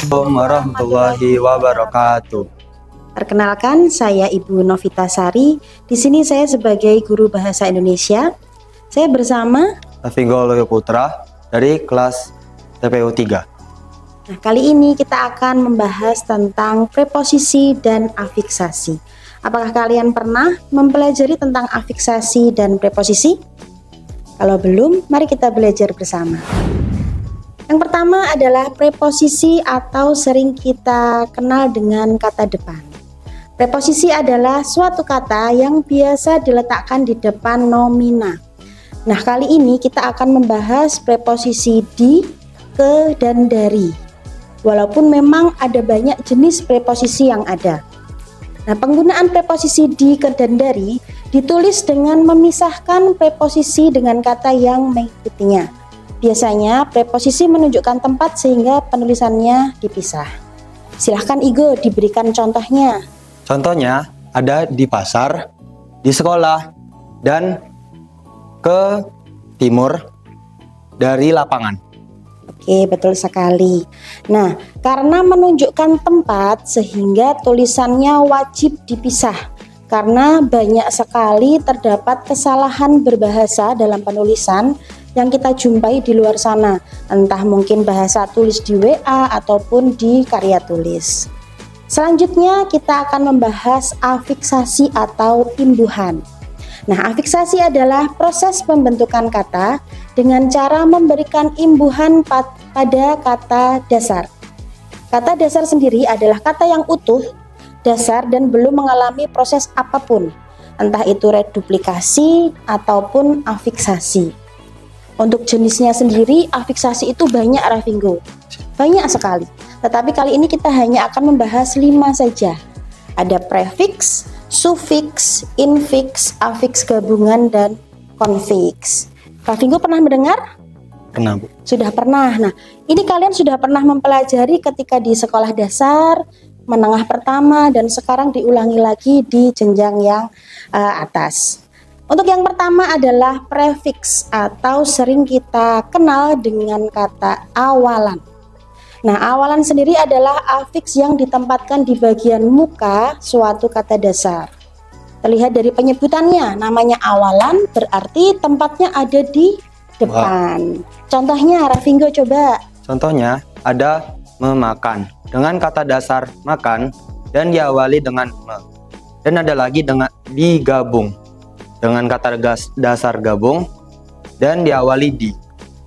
Assalamualaikum warahmatullahi wabarakatuh. Perkenalkan, saya Ibu Novita Sari. Di sini saya sebagai guru bahasa Indonesia. Saya bersama Rafingo Loyo Putra dari kelas TPU 3. Nah, kali ini kita akan membahas tentang preposisi dan afiksasi. Apakah kalian pernah mempelajari tentang afiksasi dan preposisi? Kalau belum, mari kita belajar bersama. Yang pertama adalah preposisi atau sering kita kenal dengan kata depan. Preposisi adalah suatu kata yang biasa diletakkan di depan nomina. Nah, kali ini kita akan membahas preposisi di, ke, dan dari. Walaupun memang ada banyak jenis preposisi yang ada. Nah, penggunaan preposisi di, ke, dan dari ditulis dengan memisahkan preposisi dengan kata yang mengikutinya. Biasanya preposisi menunjukkan tempat sehingga penulisannya dipisah. Silahkan Igo diberikan contohnya. Contohnya ada di pasar, di sekolah, dan ke timur dari lapangan. Oke, betul sekali. Nah, karena menunjukkan tempat sehingga tulisannya wajib dipisah. Karena banyak sekali terdapat kesalahan berbahasa dalam penulisan yang kita jumpai di luar sana, entah mungkin bahasa tulis di WA ataupun di karya tulis. Selanjutnya kita akan membahas afiksasi atau imbuhan. Nah, afiksasi adalah proses pembentukan kata dengan cara memberikan imbuhan pada kata dasar. Kata dasar sendiri adalah kata yang utuh, dasar dan belum mengalami proses apapun, entah itu reduplikasi ataupun afiksasi. Untuk jenisnya sendiri, afiksasi itu banyak, Rafingo. Banyak sekali. Tetapi kali ini kita hanya akan membahas 5 saja. Ada prefiks, sufiks, infiks, afiks gabungan, dan konfiks. Rafingo pernah mendengar? Pernah, Bu. Sudah pernah. Nah, ini kalian sudah pernah mempelajari ketika di sekolah dasar, menengah pertama, dan sekarang diulangi lagi di jenjang yang atas. Untuk yang pertama adalah prefiks atau sering kita kenal dengan kata awalan. Nah, awalan sendiri adalah afiks yang ditempatkan di bagian muka suatu kata dasar. Terlihat dari penyebutannya, namanya awalan berarti tempatnya ada di depan. Contohnya, Rafingo coba. Contohnya ada memakan dengan kata dasar makan dan diawali dengan me. Dan ada lagi dengan digabung dengan kata dasar gabung dan diawali di.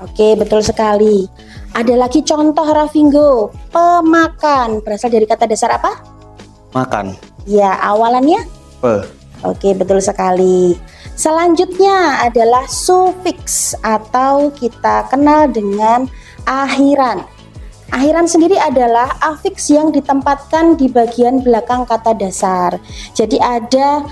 Oke, betul sekali. Ada lagi contoh, Rafingo. Pemakan berasal dari kata dasar apa? Makan. Ya, awalannya? Pe. Oke, betul sekali. Selanjutnya adalah sufiks atau kita kenal dengan akhiran. Akhiran sendiri adalah afiks yang ditempatkan di bagian belakang kata dasar. Jadi ada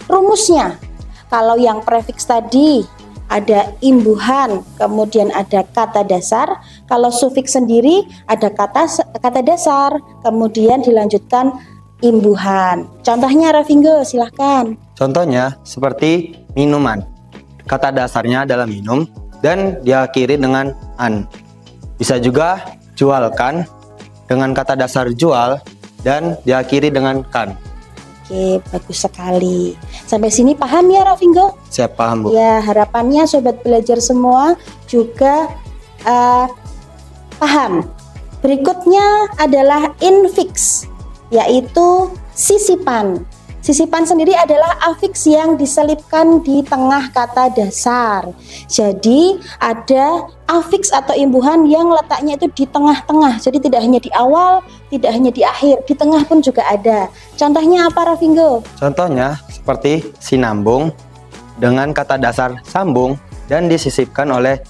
rumusnya. Kalau yang prefiks tadi ada imbuhan, kemudian ada kata dasar. Kalau sufiks sendiri ada kata dasar, kemudian dilanjutkan imbuhan. Contohnya, Rafingo, silahkan. Contohnya seperti minuman. Kata dasarnya adalah minum dan diakhiri dengan an. Bisa juga jualkan dengan kata dasar jual dan diakhiri dengan kan. Oke, bagus sekali. Sampai sini paham ya, Rafingo? Siap, paham, Bu. Ya, harapannya sobat belajar semua juga paham. Berikutnya adalah infiks, yaitu sisipan. Sisipan sendiri adalah afiks yang diselipkan di tengah kata dasar. Jadi ada afiks atau imbuhan yang letaknya itu di tengah-tengah. Jadi tidak hanya di awal, tidak hanya di akhir, di tengah pun juga ada. Contohnya apa, Rafingo? Contohnya seperti sinambung dengan kata dasar sambung dan disisipkan oleh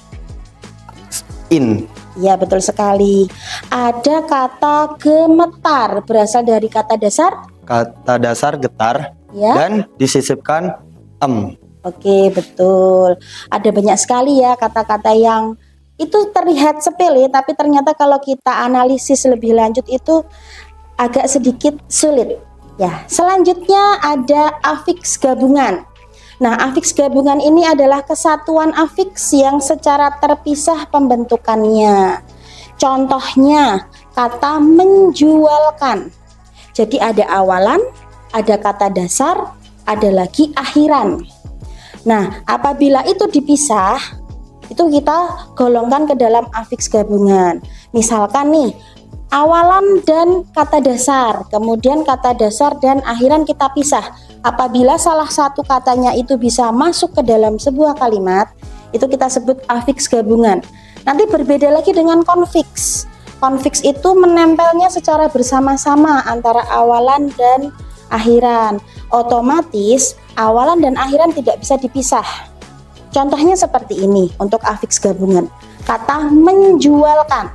in. Ya, betul sekali. Ada kata gemetar berasal dari kata dasar getar ya, dan disisipkan em. Oke, betul. Ada banyak sekali ya kata-kata yang itu terlihat sepele, tapi ternyata kalau kita analisis lebih lanjut itu agak sedikit sulit. Ya, selanjutnya ada afiks gabungan. Nah, afiks gabungan ini adalah kesatuan afiks yang secara terpisah pembentukannya. Contohnya, kata menjualkan. Jadi ada awalan, ada kata dasar, ada lagi akhiran. Nah, apabila itu dipisah, itu kita golongkan ke dalam afiks gabungan. Misalkan nih, awalan dan kata dasar, kemudian kata dasar dan akhiran kita pisah. Apabila salah satu katanya itu bisa masuk ke dalam sebuah kalimat, itu kita sebut afiks gabungan. Nanti berbeda lagi dengan konfiks. Konfiks itu menempelnya secara bersama-sama antara awalan dan akhiran. Otomatis awalan dan akhiran tidak bisa dipisah. Contohnya seperti ini untuk afiks gabungan. Kata menjualkan,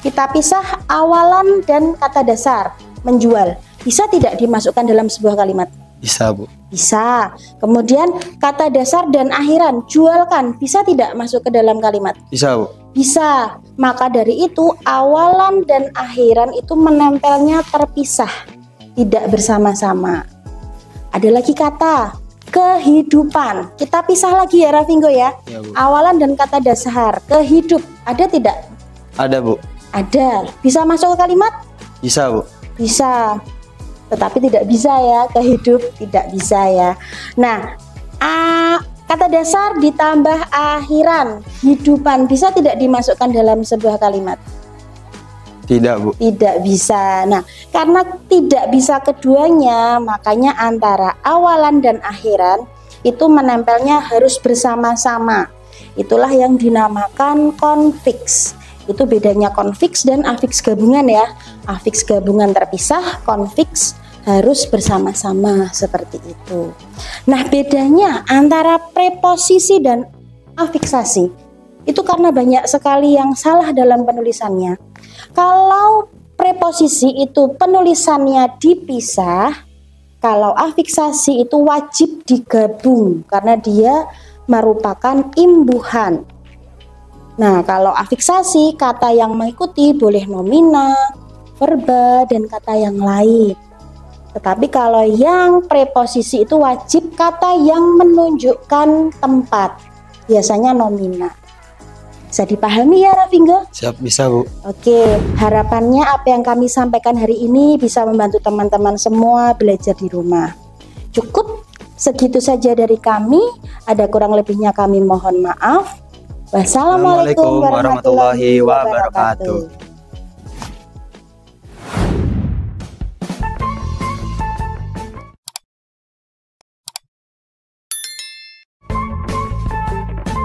kita pisah awalan dan kata dasar. Menjual bisa tidak dimasukkan dalam sebuah kalimat? Bisa, Bu. Bisa. Kemudian kata dasar dan akhiran, jualkan, bisa tidak masuk ke dalam kalimat? Bisa, Bu. Bisa. Maka dari itu awalan dan akhiran itu menempelnya terpisah, tidak bersama-sama. Ada lagi kata kehidupan, kita pisah lagi ya Rafingo ya, Ya, Bu. awalan dan kata dasar. Kehidup, ada tidak? Ada, Bu. Ada. Bisa masuk ke kalimat? Bisa, Bu. Bisa, tetapi tidak bisa ya, kehidup tidak bisa ya. Nah, kata dasar ditambah akhiran, hidupan, bisa tidak dimasukkan dalam sebuah kalimat? Tidak, Bu. Tidak bisa. Nah, karena tidak bisa keduanya, makanya antara awalan dan akhiran itu menempelnya harus bersama-sama. Itulah yang dinamakan konfiks. Itu bedanya konfiks dan afiks gabungan ya. Afiks gabungan terpisah, konfiks harus bersama-sama seperti itu. Nah, bedanya antara preposisi dan afiksasi itu karena banyak sekali yang salah dalam penulisannya. Kalau preposisi itu penulisannya dipisah, kalau afiksasi itu wajib digabung karena dia merupakan imbuhan. Nah, kalau afiksasi, kata yang mengikuti boleh nomina, verba, dan kata yang lain. Tetapi kalau yang preposisi itu wajib kata yang menunjukkan tempat, biasanya nomina. Bisa dipahami ya Rafingo? Siap, bisa, Bu. Oke, harapannya apa yang kami sampaikan hari ini bisa membantu teman-teman semua belajar di rumah. Cukup segitu saja dari kami, ada kurang lebihnya kami mohon maaf. Wassalamualaikum warahmatullahi wabarakatuh.